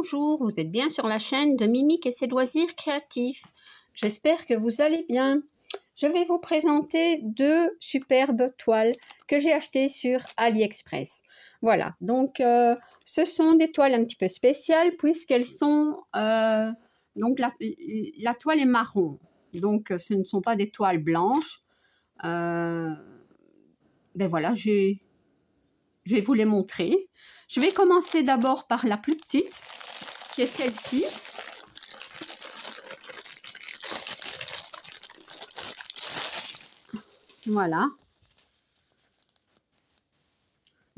Bonjour, vous êtes bien sur la chaîne de Mimique et ses loisirs créatifs. J'espère que vous allez bien. Je vais vous présenter deux superbes toiles que j'ai achetées sur AliExpress. Voilà, donc ce sont des toiles un petit peu spéciales puisqu'elles sont... donc la toile est marron, donc ce ne sont pas des toiles blanches. Ben voilà, je vais vous les montrer. Je vais commencer d'abord par la plus petite, qui est celle-ci. Voilà.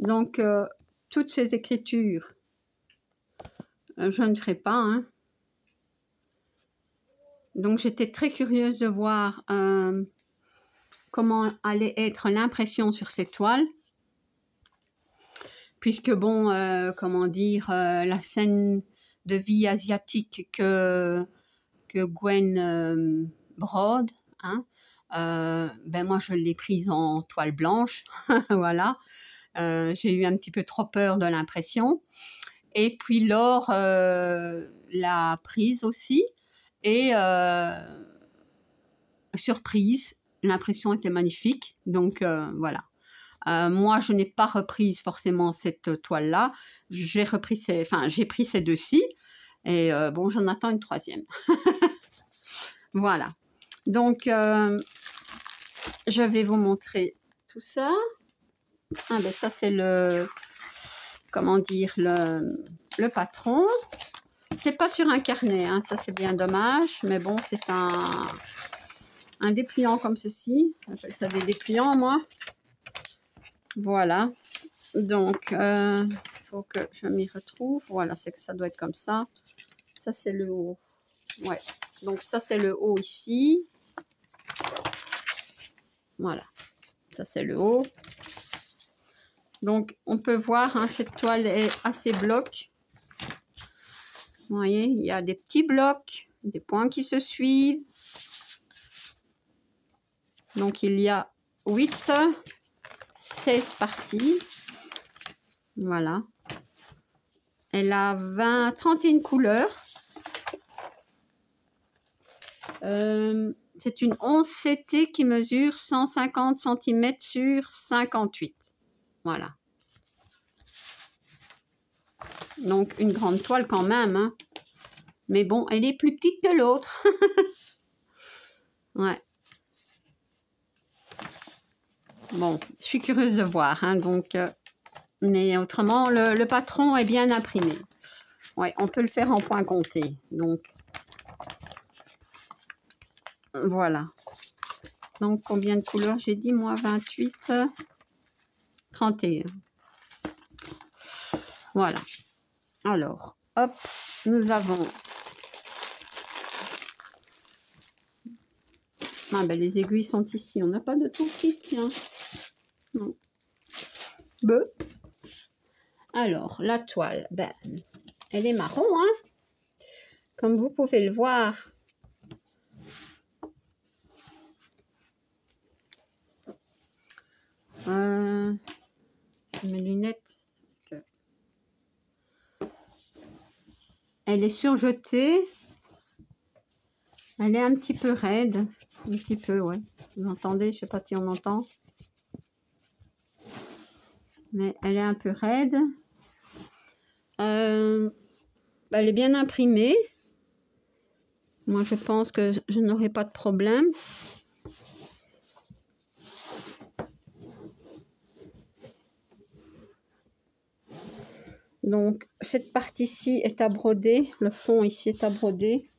Donc, toutes ces écritures, je ne ferai pas. Hein. Donc, j'étais très curieuse de voir comment allait être l'impression sur ces toiles. Puisque, bon, comment dire, la scène de vie asiatique que Gwen brode, hein, ben moi, je l'ai prise en toile blanche, voilà. J'ai eu un petit peu trop peur de l'impression. Et puis Laure l'a prise aussi. Et surprise, l'impression était magnifique. Donc voilà. Moi, je n'ai pas reprise forcément cette toile-là. J'ai pris ces deux-ci. Et bon, j'en attends une troisième. Voilà. Donc, je vais vous montrer tout ça. Ah ben ça, c'est le... Comment dire, le patron. C'est pas sur un carnet, hein, ça c'est bien dommage, mais bon, c'est un dépliant comme ceci. J'appelle ça des dépliants, moi. Voilà. Donc, il faut que je m'y retrouve. Voilà, c'est que ça doit être comme ça. Ça, c'est le haut. Ouais. Donc, ça, c'est le haut ici. Voilà. Ça, c'est le haut. Donc, on peut voir, hein, cette toile est assez bloc. Vous voyez, il y a des petits blocs, des points qui se suivent. Donc, il y a 16 parties. Voilà. Elle a 31 couleurs. C'est une 11 CT qui mesure 150 cm sur 58. Voilà. Donc, une grande toile quand même. Hein. Mais bon, elle est plus petite que l'autre. Ouais. Bon, je suis curieuse de voir. Hein, donc, mais autrement, le patron est bien imprimé. Ouais, on peut le faire en point compté. Donc, voilà. Donc, combien de couleurs j'ai dit, moi? 28, 31. Voilà. Alors, hop, nous avons... Ah ben, les aiguilles sont ici. On n'a pas de tout kit, tiens. Non. Be. Alors, la toile, ben, elle est marron, hein. Comme vous pouvez le voir. Mes lunettes. Parce que... Elle est surjetée. Elle est un petit peu raide. Un petit peu, ouais. Vous entendez? Je ne sais pas si on entend. Mais elle est un peu raide. Elle est bien imprimée. Moi, je pense que je n'aurai pas de problème. Donc, cette partie-ci est à broder. Le fond ici est à broder.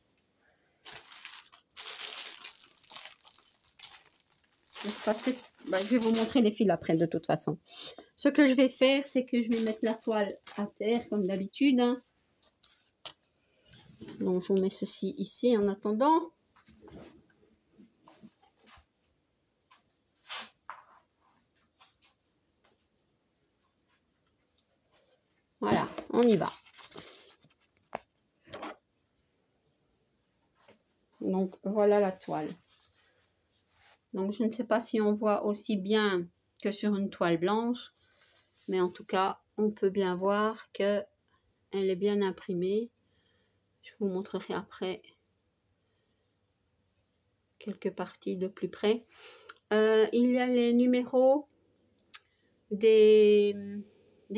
Je vais vous montrer les fils après, de toute façon. Ce que je vais faire, c'est que je vais mettre la toile à terre, comme d'habitude. Hein. Donc, je vous mets ceci ici en attendant. Voilà, on y va. Donc, voilà la toile. Donc, je ne sais pas si on voit aussi bien que sur une toile blanche. Mais en tout cas, on peut bien voir que Elle est bien imprimée. Je vous montrerai après quelques parties de plus près. Il y a les numéros des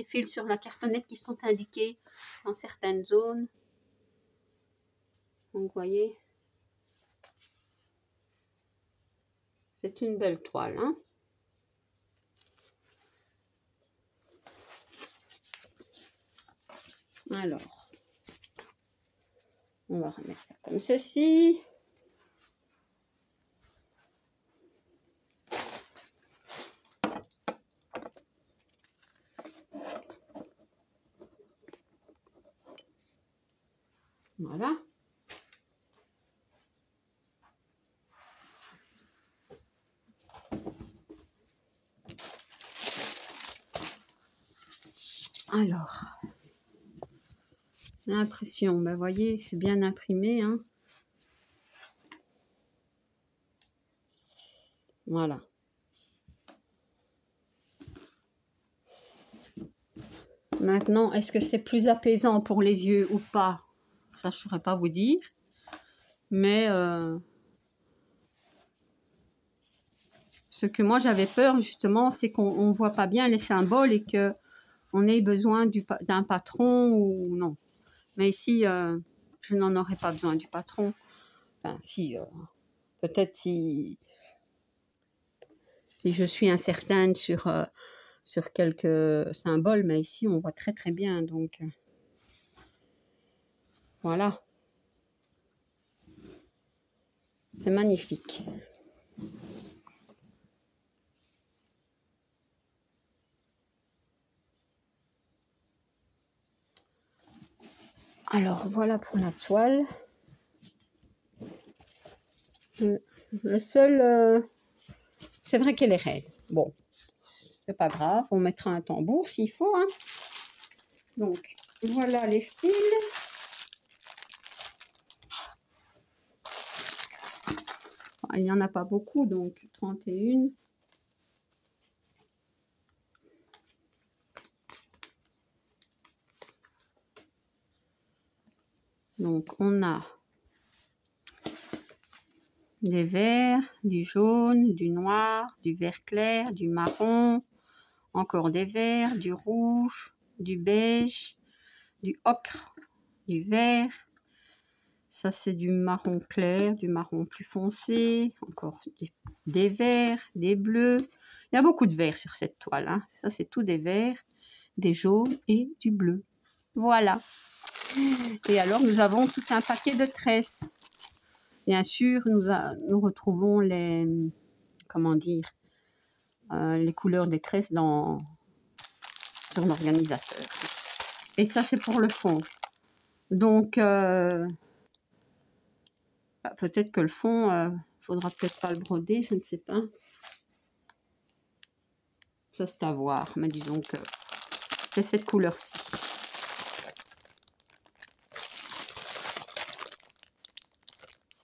fils sur la cartonnette qui sont indiqués dans certaines zones. Donc, vous voyez, c'est une belle toile, hein. Alors, on va remettre ça comme ceci. Voilà. Alors, l'impression, ben voyez, c'est bien imprimé, hein. Voilà. Maintenant, est-ce que c'est plus apaisant pour les yeux ou pas? Ça, je ne saurais pas vous dire. Mais ce que moi j'avais peur justement, c'est qu'on ne voit pas bien les symboles et qu'on ait besoin d'un patron ou non. Mais ici, je n'en aurais pas besoin du patron. Enfin, si, peut-être si je suis incertaine sur quelques symboles, mais ici on voit très très bien. Donc voilà. C'est magnifique. Alors voilà pour la toile. Le seul, c'est vrai qu'elle est raide. Bon, c'est pas grave, on mettra un tambour s'il faut, hein. Donc voilà les fils. Il n'y en a pas beaucoup, donc 31. Donc on a des verts, du jaune, du noir, du vert clair, du marron, encore des verts, du rouge, du beige, du ocre, du vert. Ça c'est du marron clair, du marron plus foncé, encore des verts, des bleus. Il y a beaucoup de verts sur cette toile, hein. Ça c'est tout des verts, des jaunes et du bleu. Voilà. Et alors nous avons tout un paquet de tresses. Bien sûr, nous retrouvons les, comment dire, les couleurs des tresses sur l'organisateur. Et ça, c'est pour le fond. Donc, peut-être que le fond, faudra peut-être pas le broder, je ne sais pas. Ça, c'est à voir, mais disons que c'est cette couleur-ci.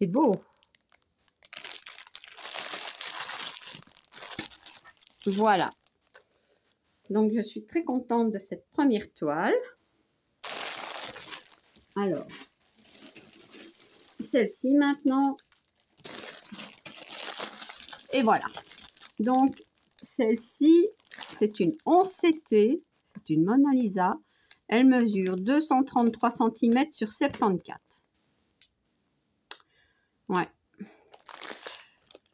C'est beau. Voilà. Donc, je suis très contente de cette première toile. Alors, celle-ci maintenant. Et voilà. Donc, celle-ci, c'est une 11CT. C'est une Mona Lisa. Elle mesure 233 cm sur 74. Ouais.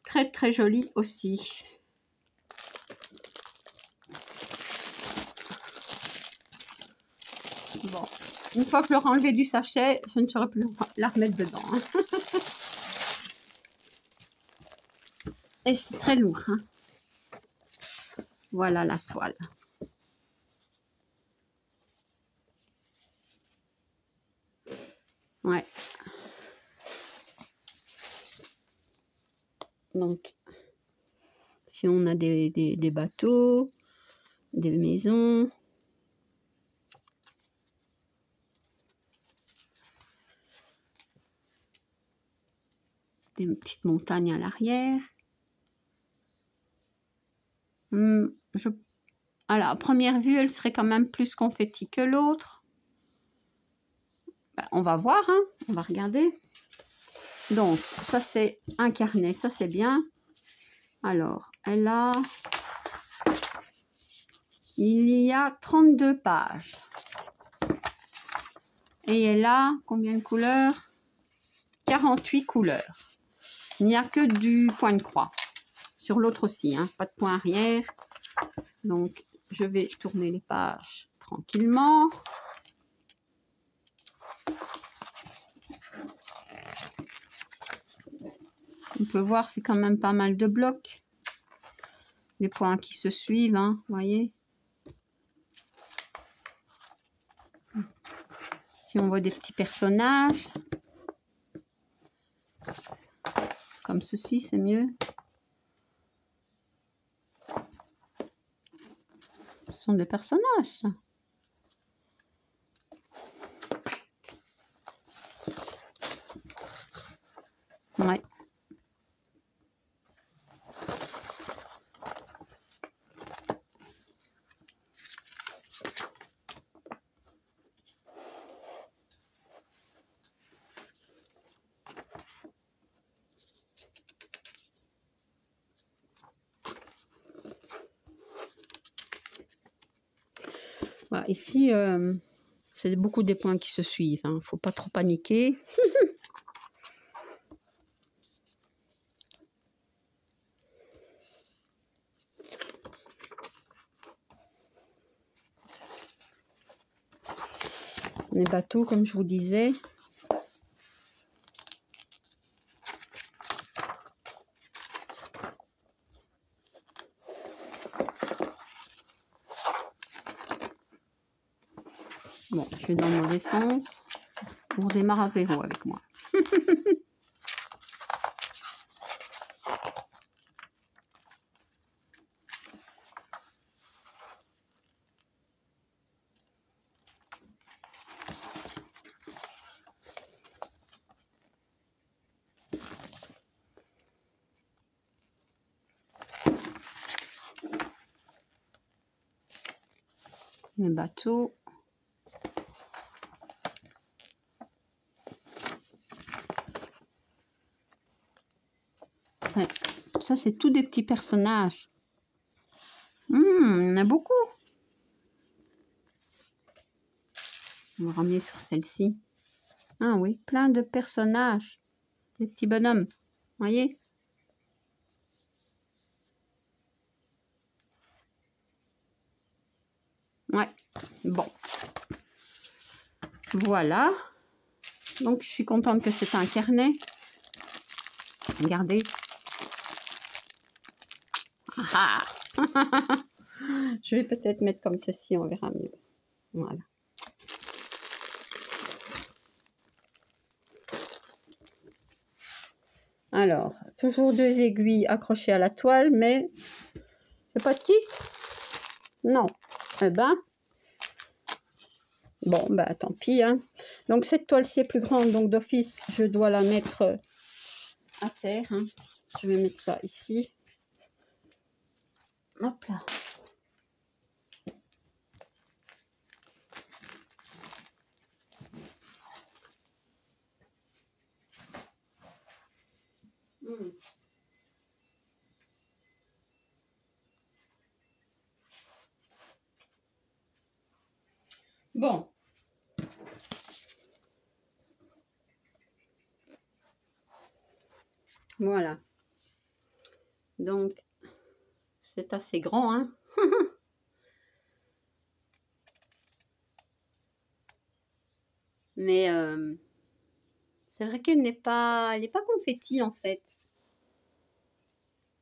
Très, très jolie aussi. Bon, une fois que je l'aurai enlevé du sachet, je ne saurais plus la remettre dedans, hein. Et c'est très lourd, hein. Voilà la toile. Ouais. Donc, si on a des bateaux, des maisons, des petites montagnes à l'arrière. À la première vue, elle serait quand même plus confetti que l'autre. Ben, on va voir, hein, on va regarder. Donc, ça c'est un carnet, ça c'est bien. Alors, elle a... Il y a 32 pages. Et elle a combien de couleurs? 48 couleurs. Il n'y a que du point de croix. Sur l'autre aussi, hein, pas de point arrière. Donc, je vais tourner les pages tranquillement. On peut voir, c'est quand même pas mal de blocs. Des points qui se suivent, hein, vous voyez. Si on voit des petits personnages, comme ceci, c'est mieux. Ce sont des personnages. Ouais. Voilà, ici, c'est beaucoup des points qui se suivent. Il ne faut pas trop paniquer. Les bateaux, comme je vous disais. Bon, je vais dans le mauvais sens. On redémarre à 0 avec moi. Les bateaux. Ouais, ça, c'est tous des petits personnages. Il y en a beaucoup. On va ramener sur celle-ci. Ah oui, plein de personnages. Des petits bonhommes. Voyez? Ouais, bon. Voilà. Donc, je suis contente que c'est un carnet. Regardez. Ah. Je vais peut-être mettre comme ceci, on verra mieux. Voilà. Alors, toujours 2 aiguilles accrochées à la toile, mais j'ai pas de kit? Non. Eh ben, bon, bah tant pis. Hein. Donc, cette toile-ci est plus grande, donc d'office, je dois la mettre à terre. Hein. Je vais mettre ça ici. Hop là. Bon. Voilà. Donc, c'est assez grand, hein. Mais c'est vrai qu'elle n'est pas, elle n'est pas confetti en fait.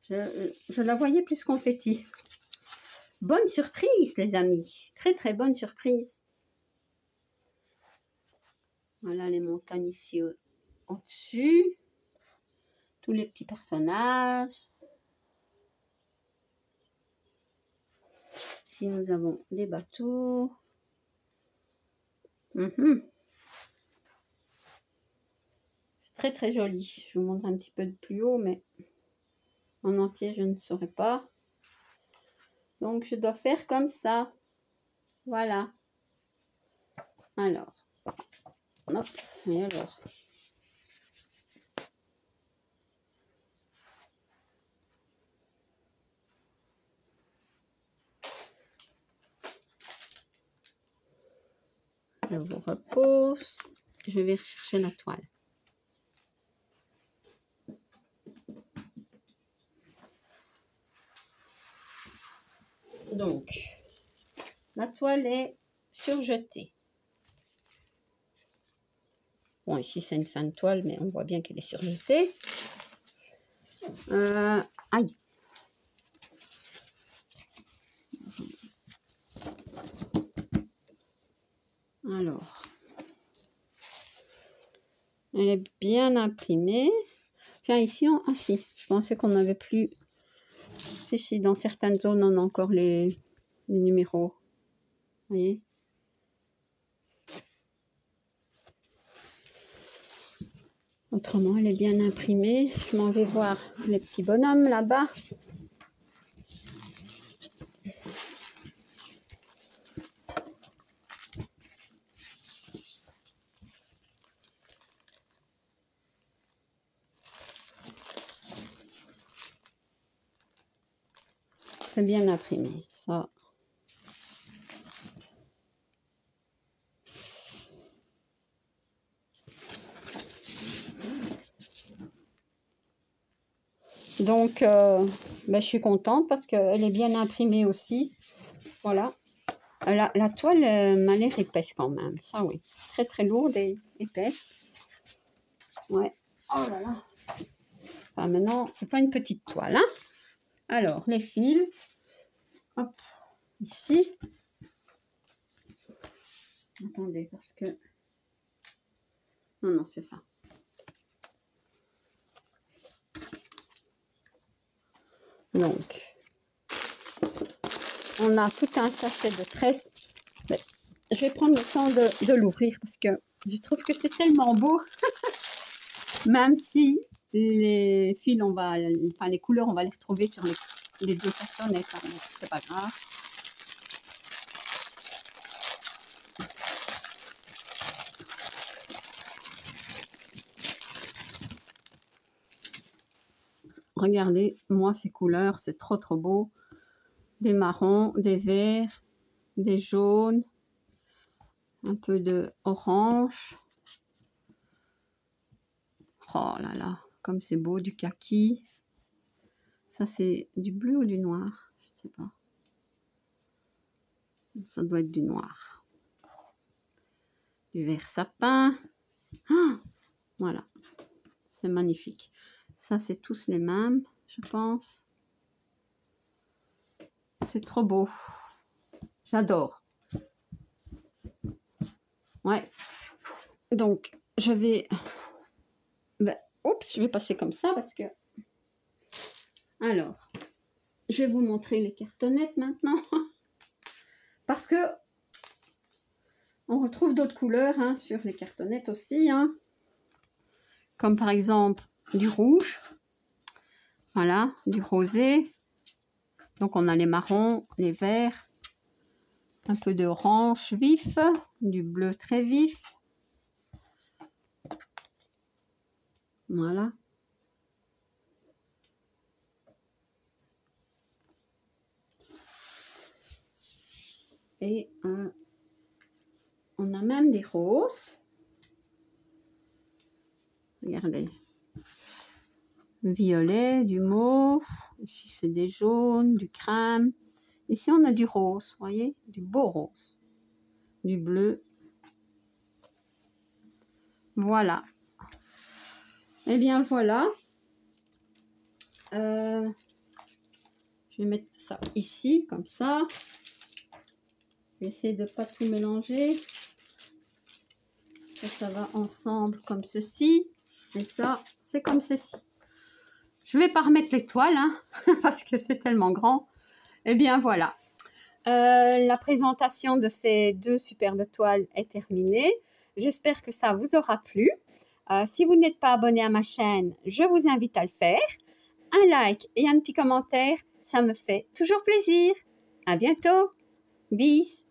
Je la voyais plus confetti. Bonne surprise, les amis. Très très bonne surprise. Voilà les montagnes ici au-dessus. Tous les petits personnages. Ici nous avons des bateaux. Très très joli. Je vous montre un petit peu de plus haut, mais en entier je ne saurais pas. Donc je dois faire comme ça. Voilà. Alors, Hop, et alors. Je vous repose. Je vais rechercher la toile. Donc, la toile est surjetée. Bon, ici, c'est une fin de toile, mais on voit bien qu'elle est surjetée. Aïe. Alors, elle est bien imprimée. Tiens, ici, ah si, je pensais qu'on n'avait plus... Si, dans certaines zones, on a encore les numéros. Vous voyez? Autrement, elle est bien imprimée. Je m'en vais voir les petits bonhommes là-bas. C'est bien imprimé, ça. Donc, ben, je suis contente parce qu'elle est bien imprimée aussi. Voilà. La toile m'a l'air épaisse quand même. Ça, oui. Très, très lourde et épaisse. Ouais. Oh là là. Enfin, maintenant, c'est pas une petite toile, hein. Alors, les fils. Hop. Ici. Attendez, parce que... Non, non, c'est ça. Donc, on a tout un sachet de tresse. Mais je vais prendre le temps de l'ouvrir parce que je trouve que c'est tellement beau. Même si les fils, enfin les couleurs, on va les retrouver sur les deux cartonnets, c'est pas grave. Regardez, moi, ces couleurs, c'est trop, trop beau. Des marrons, des verts, des jaunes, un peu de orange. Oh là là, comme c'est beau, du kaki. Ça, c'est du bleu ou du noir? Je ne sais pas. Ça doit être du noir. Du vert sapin. Ah, voilà, c'est magnifique. Ça, c'est tous les mêmes, je pense. C'est trop beau. J'adore. Ouais. Donc, je vais... Ben, oups, je vais passer comme ça parce que... Alors, je vais vous montrer les cartonnettes maintenant. Parce que on retrouve d'autres couleurs hein, sur les cartonnettes aussi. Hein. Comme par exemple du rouge. Voilà, du rosé. Donc on a les marrons, les verts. Un peu d'orange vif. Du bleu très vif. Voilà. Et on a même des roses. Regardez. Violet, du mauve. Ici, c'est des jaunes, du crème. Ici, on a du rose, vous voyez, du beau rose. Du bleu. Voilà. Eh bien, voilà. Je vais mettre ça ici, comme ça. Je vais essayer de ne pas tout mélanger. Ça va ensemble comme ceci. Et ça, c'est comme ceci. Je ne vais pas remettre les toiles, hein, parce que c'est tellement grand. Eh bien, voilà. La présentation de ces deux superbes toiles est terminée. J'espère que ça vous aura plu. Si vous n'êtes pas abonné à ma chaîne, je vous invite à le faire. Un like et un petit commentaire, ça me fait toujours plaisir. À bientôt. Bis.